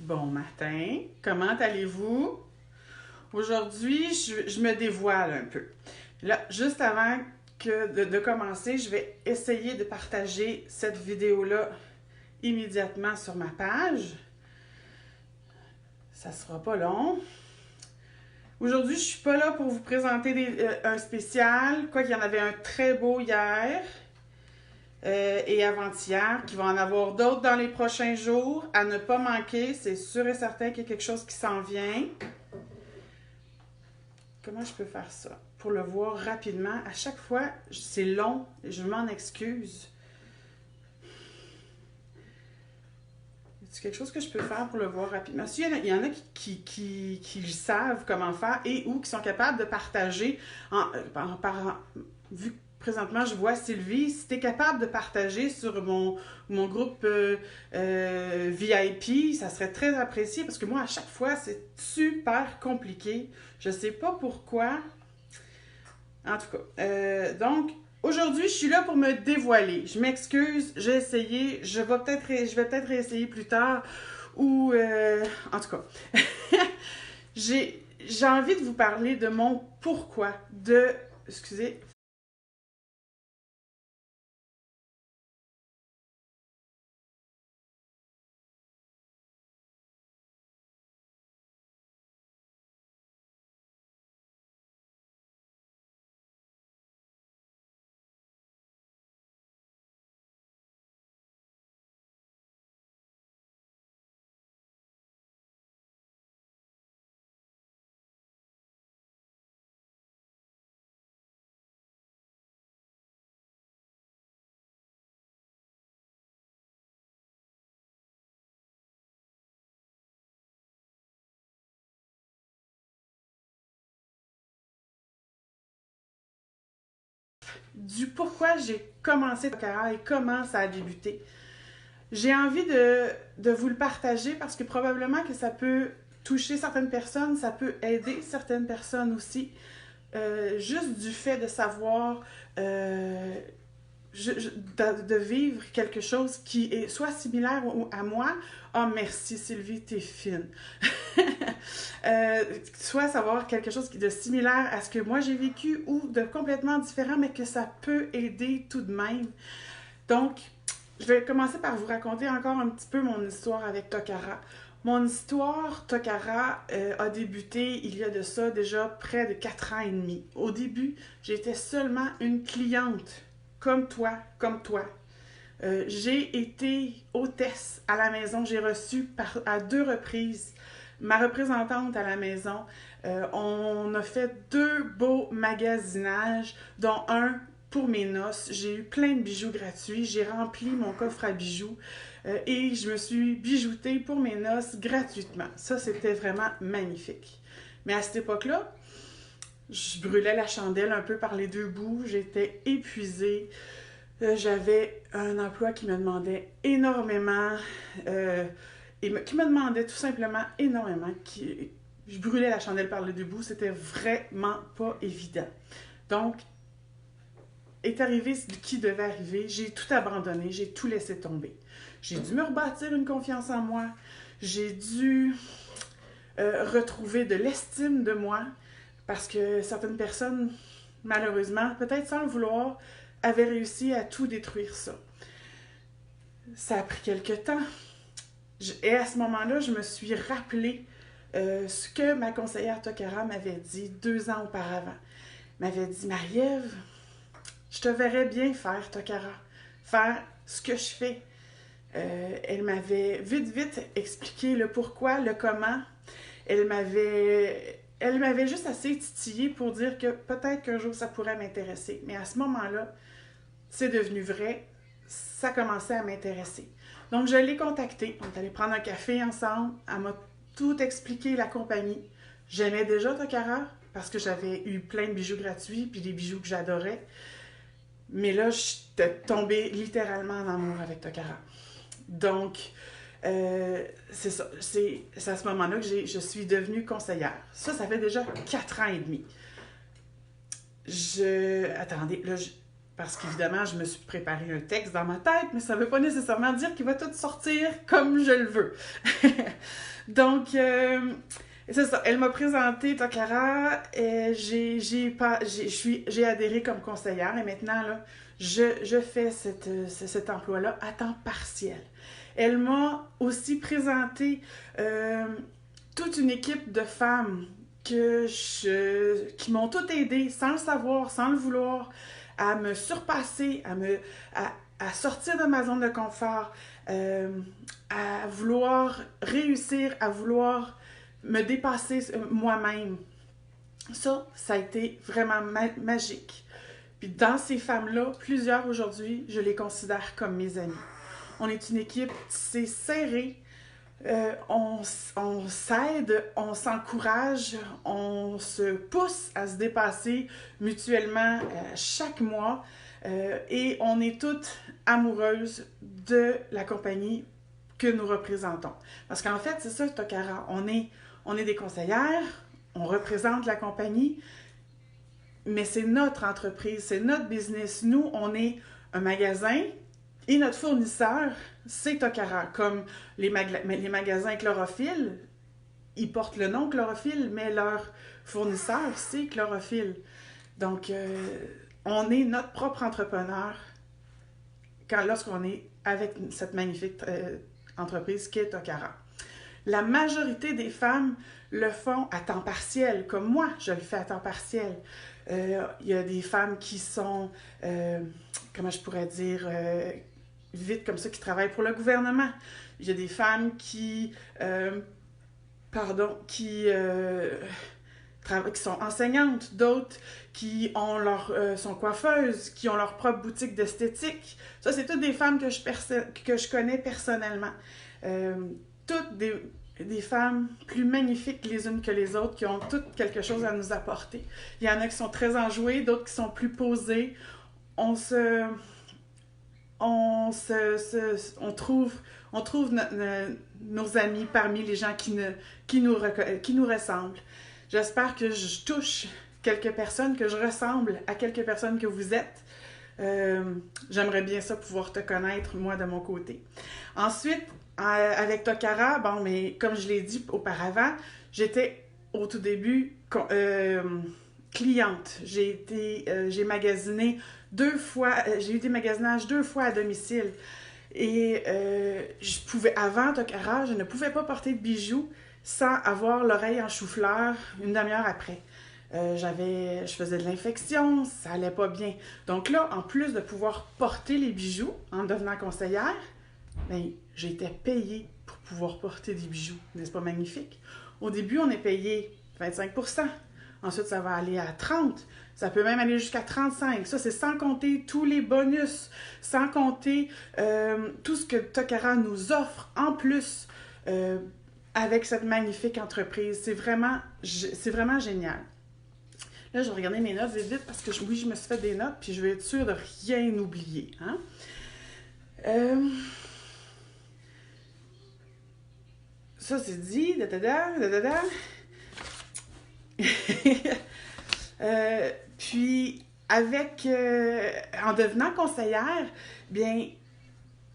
Bon matin, comment allez-vous? Aujourd'hui, je me dévoile un peu. Là, juste avant de commencer, je vais essayer de partager cette vidéo-là immédiatement sur ma page. Ça sera pas long. Aujourd'hui, je suis pas là pour vous présenter un spécial, quoi qu'il y en avait un très beau hier et avant-hier, qu'il va en avoir d'autres dans les prochains jours. À ne pas manquer, c'est sûr et certain qu'il y a quelque chose qui s'en vient. Comment je peux faire ça? Pour le voir rapidement. À chaque fois, c'est long. Je m'en excuse. C'est quelque chose que je peux faire pour le voir rapidement. Si il y en a qui le savent comment faire et ou qui sont capables de partager. Vu que présentement, je vois Sylvie, si tu es capable de partager sur mon groupe VIP, ça serait très apprécié parce que moi, à chaque fois, c'est super compliqué. Je sais pas pourquoi. En tout cas, donc, aujourd'hui, je suis là pour me dévoiler. Je m'excuse, j'ai essayé, je vais peut-être réessayer plus tard, ou, en tout cas, j'ai envie de vous parler de mon pourquoi, excusez, du pourquoi j'ai commencé Tokara et comment ça a débuté. J'ai envie de vous le partager parce que probablement que ça peut toucher certaines personnes, ça peut aider certaines personnes aussi. Juste du fait de savoir de vivre quelque chose qui est soit similaire à moi. Oh, merci Sylvie, t'es fine. Soit savoir quelque chose de similaire à ce que moi j'ai vécu ou de complètement différent, mais que ça peut aider tout de même. Donc, je vais commencer par vous raconter encore un petit peu mon histoire avec Tokara. Mon histoire, Tokara, a débuté il y a de ça déjà près de 4 ans et demi. Au début, j'étais seulement une cliente, comme toi. J'ai été hôtesse à la maison. J'ai reçu à 2 reprises ma représentante à la maison. On a fait 2 beaux magasinages, dont un pour mes noces. J'ai eu plein de bijoux gratuits. J'ai rempli mon coffre à bijoux et je me suis bijoutée pour mes noces gratuitement. Ça, c'était vraiment magnifique. Mais à cette époque-là, je brûlais la chandelle un peu par les 2 bouts. J'étais épuisée. J'avais un emploi qui me demandait énormément et qui me demandait tout simplement énormément. Je brûlais la chandelle par les 2 bouts. C'était vraiment pas évident. Donc, est arrivé ce qui devait arriver. J'ai tout abandonné. J'ai tout laissé tomber. J'ai dû me rebâtir une confiance en moi. J'ai dû retrouver de l'estime de moi parce que certaines personnes, malheureusement, peut-être sans le vouloir, avaient réussi à tout détruire ça. Ça a pris quelque temps. Et à ce moment-là, je me suis rappelé ce que ma conseillère Tokara m'avait dit 2 ans auparavant. Elle m'avait dit, Marie-Ève, je te verrais bien faire Tokara, faire ce que je fais. Elle m'avait vite expliqué le pourquoi, le comment. Elle m'avait juste assez titillé pour dire que peut-être qu'un jour ça pourrait m'intéresser. Mais à ce moment-là, c'est devenu vrai. Ça commençait à m'intéresser. Donc, je l'ai contactée. On est allé prendre un café ensemble. Elle m'a tout expliqué, la compagnie. J'aimais déjà Tokara parce que j'avais eu plein de bijoux gratuits puis des bijoux que j'adorais. Mais là, j'étais tombée littéralement en amour avec Tokara. Donc, c'est ça. C'est à ce moment-là que je suis devenue conseillère. Ça fait déjà 4 ans et demi. Attendez, là, parce qu'évidemment, je me suis préparé un texte dans ma tête, mais ça ne veut pas nécessairement dire qu'il va tout sortir comme je le veux. Donc, c'est ça. Elle m'a présenté Tokara, et j'ai adhéré comme conseillère, et maintenant, là, je fais cet emploi-là à temps partiel. Elle m'a aussi présenté toute une équipe de femmes qui m'ont toutes aidé, sans le savoir, sans le vouloir, à me surpasser, à sortir de ma zone de confort, à vouloir réussir, à vouloir me dépasser moi-même. Ça a été vraiment magique. Puis dans ces femmes-là, plusieurs aujourd'hui, je les considère comme mes amies. On est une équipe tissée serrée, on s'aide, on s'encourage, on se pousse à se dépasser mutuellement chaque mois, et on est toutes amoureuses de la compagnie que nous représentons. Parce qu'en fait, c'est ça, Tokara, on est des conseillères, on représente la compagnie, mais c'est notre entreprise, c'est notre business. Nous, on est un magasin et notre fournisseur, c'est Tokara. Comme les magasins Chlorophylle, ils portent le nom Chlorophylle, mais leur fournisseur, c'est Chlorophylle. Donc, on est notre propre entrepreneur lorsqu'on est avec cette magnifique entreprise qu'est Tokara. La majorité des femmes le font à temps partiel, comme moi, je le fais à temps partiel. Il y a des femmes qui sont, comment je pourrais dire, vite comme ça, qui travaillent pour le gouvernement. Il y a des femmes qui sont enseignantes, d'autres qui ont sont coiffeuses, qui ont leur propre boutique d'esthétique. Ça, c'est toutes des femmes que je connais personnellement. Toutes des femmes plus magnifiques les unes que les autres, qui ont toutes quelque chose à nous apporter. Il y en a qui sont très enjouées, d'autres qui sont plus posées. On trouve nos amis parmi les gens qui nous ressemblent. J'espère que je touche quelques personnes, que je ressemble à quelques personnes que vous êtes. J'aimerais bien ça pouvoir te connaître, moi, de mon côté. Ensuite, avec Tokara, bon, mais comme je l'ai dit auparavant, j'étais au tout début cliente. J'ai magasiné 2 fois, j'ai eu des magasinages 2 fois à domicile. Et avant Tokara, je ne pouvais pas porter de bijoux sans avoir l'oreille en chou-fleur une demi-heure après. Je faisais de l'infection, ça allait pas bien. Donc là, en plus de pouvoir porter les bijoux en devenant conseillère, ben, j'étais payée pour pouvoir porter des bijoux. N'est-ce pas magnifique? Au début, on est payé 25%. Ensuite, ça va aller à 30%. Ça peut même aller jusqu'à 35%. Ça, c'est sans compter tous les bonus, sans compter tout ce que Tokara nous offre en plus avec cette magnifique entreprise. C'est vraiment génial. Là, je vais regarder mes notes vite parce que oui, je me suis fait des notes, puis je vais être sûre de rien oublier. Hein? Ça, c'est dit. Puis, en devenant conseillère, bien,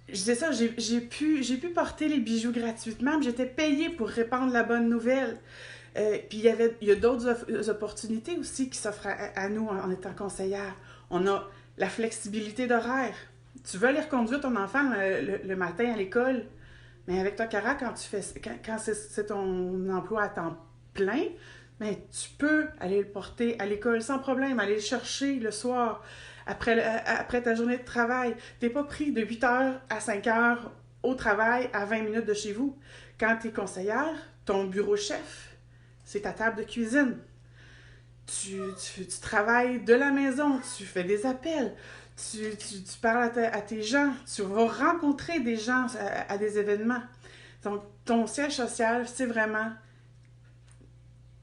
je disais ça, j'ai pu porter les bijoux gratuitement, mais j'étais payée pour répandre la bonne nouvelle. Puis il y a d'autres opportunités aussi qui s'offrent à nous en étant conseillère. On a la flexibilité d'horaire. Tu veux aller reconduire ton enfant le matin à l'école, mais avec Tokara, quand c'est ton emploi à temps plein, ben, tu peux aller le porter à l'école sans problème, aller le chercher le soir après ta journée de travail. Tu n'es pas pris de 8h à 5h au travail à 20 minutes de chez vous. Quand tu es conseillère, ton bureau chef, c'est ta table de cuisine. Tu travailles de la maison, tu fais des appels, tu parles à tes gens, tu vas rencontrer des gens à des événements. Donc, ton siège social, c'est vraiment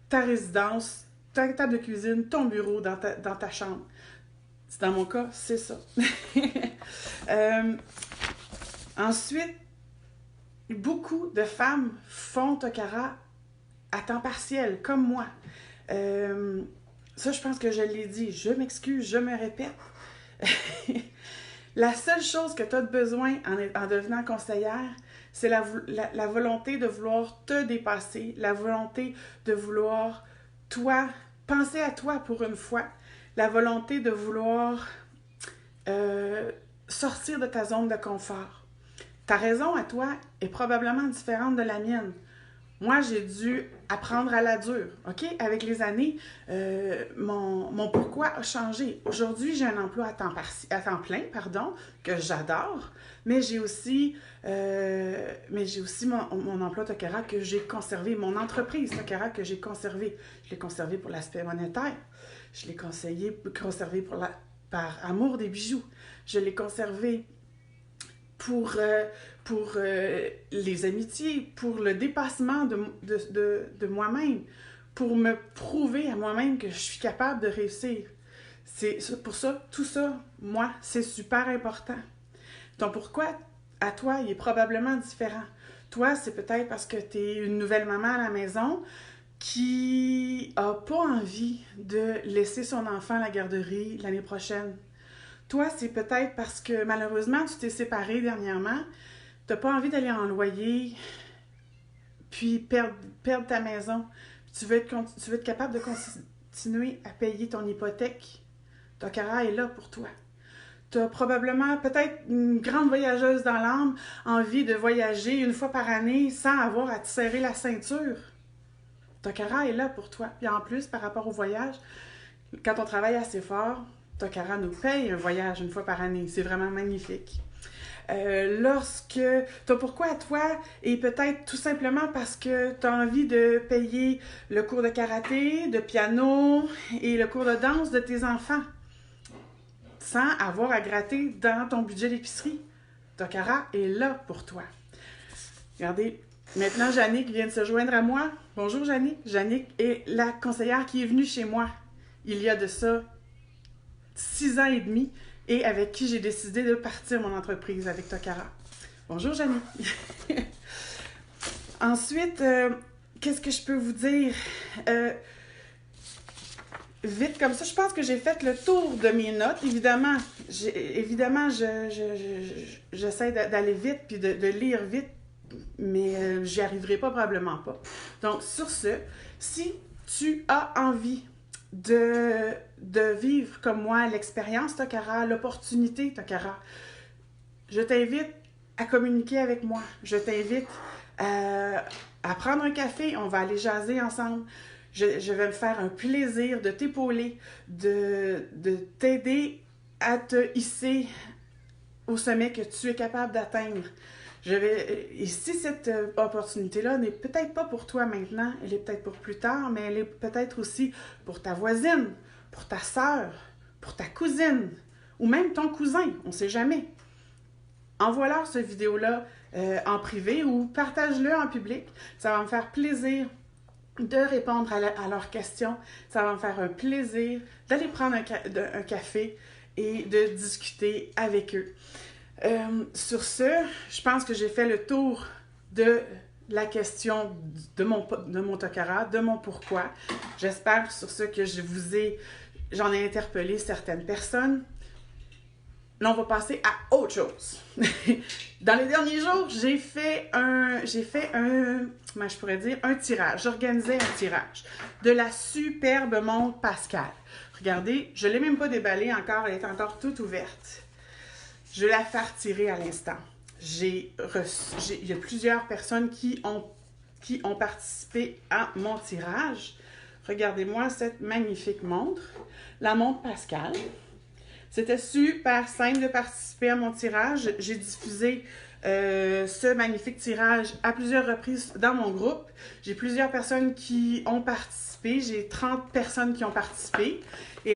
ta résidence, ta table de cuisine, ton bureau dans ta chambre. Dans mon cas, c'est ça. Ensuite, beaucoup de femmes font Tokara à temps partiel, comme moi. Ça, je pense que je l'ai dit. Je m'excuse, je me répète. La seule chose que tu as besoin en devenant conseillère, c'est la volonté de vouloir te dépasser, la volonté de vouloir, toi, penser à toi pour une fois, la volonté de vouloir sortir de ta zone de confort. Ta raison à toi est probablement différente de la mienne. Moi, j'ai dû apprendre à la dure, OK? Avec les années, mon pourquoi a changé. Aujourd'hui, j'ai un emploi à temps plein, pardon, que j'adore, mais j'ai aussi mon emploi Tokara que j'ai conservé, mon entreprise Tokara que j'ai conservé. Je l'ai conservé pour l'aspect monétaire. Je l'ai conservé par amour des bijoux. Je l'ai conservé pour les amitiés, pour le dépassement de moi-même, pour me prouver à moi-même que je suis capable de réussir. C'est pour ça, tout ça, moi, c'est super important. Donc pourquoi à toi, il est probablement différent. Toi, c'est peut-être parce que tu es une nouvelle maman à la maison qui a pas envie de laisser son enfant à la garderie l'année prochaine. Toi, c'est peut-être parce que malheureusement, tu t'es séparée dernièrement, tu n'as pas envie d'aller en loyer, puis perdre ta maison. Tu veux être capable de continuer à payer ton hypothèque. Tokara est là pour toi. Tu as probablement, peut-être une grande voyageuse dans l'âme, envie de voyager une fois par année sans avoir à te serrer la ceinture. Tokara est là pour toi. Puis en plus, par rapport au voyage, quand on travaille assez fort, Tokara nous paye un voyage une fois par année. C'est vraiment magnifique. Pourquoi à toi, et peut-être tout simplement parce que tu as envie de payer le cours de karaté, de piano et le cours de danse de tes enfants sans avoir à gratter dans ton budget d'épicerie. Tokara est là pour toi. Regardez, maintenant Jannick vient de se joindre à moi. Bonjour Jannick. Jannick est la conseillère qui est venue chez moi il y a de ça 6 ans et demi et avec qui j'ai décidé de partir mon entreprise avec Tokara. Bonjour Jannick. Ensuite, qu'est-ce que je peux vous dire? Vite comme ça, je pense que j'ai fait le tour de mes notes. Évidemment, j'essaie d'aller vite puis de lire vite, mais j'y arriverai pas, probablement pas. Donc, sur ce, si tu as envie de vivre comme moi l'expérience Tokara, l'opportunité Tokara, je t'invite à communiquer avec moi. Je t'invite à prendre un café. On va aller jaser ensemble. Je vais me faire un plaisir de t'épauler, de t'aider à te hisser au sommet que tu es capable d'atteindre. Et si cette opportunité-là n'est peut-être pas pour toi maintenant, elle est peut-être pour plus tard, mais elle est peut-être aussi pour ta voisine, pour ta sœur, pour ta cousine, ou même ton cousin, on ne sait jamais. Envoie-leur cette vidéo-là en privé ou partage-le en public. Ça va me faire plaisir de répondre à leurs questions. Ça va me faire un plaisir d'aller prendre un café et de discuter avec eux. Sur ce, je pense que j'ai fait le tour de la question de mon Tokara, de mon pourquoi. J'espère sur ce que j'en ai interpellé certaines personnes. Là, on va passer à autre chose. Dans les derniers jours, j'ai fait un tirage. J'organisais un tirage de la superbe montre Pascal. Regardez, je ne l'ai même pas déballée encore, elle est encore toute ouverte. Je vais la faire tirer à l'instant. Il y a plusieurs personnes qui ont participé à mon tirage. Regardez-moi cette magnifique montre. La montre Pascal. C'était super simple de participer à mon tirage. J'ai diffusé ce magnifique tirage à plusieurs reprises dans mon groupe. J'ai plusieurs personnes qui ont participé. J'ai 30 personnes qui ont participé. Et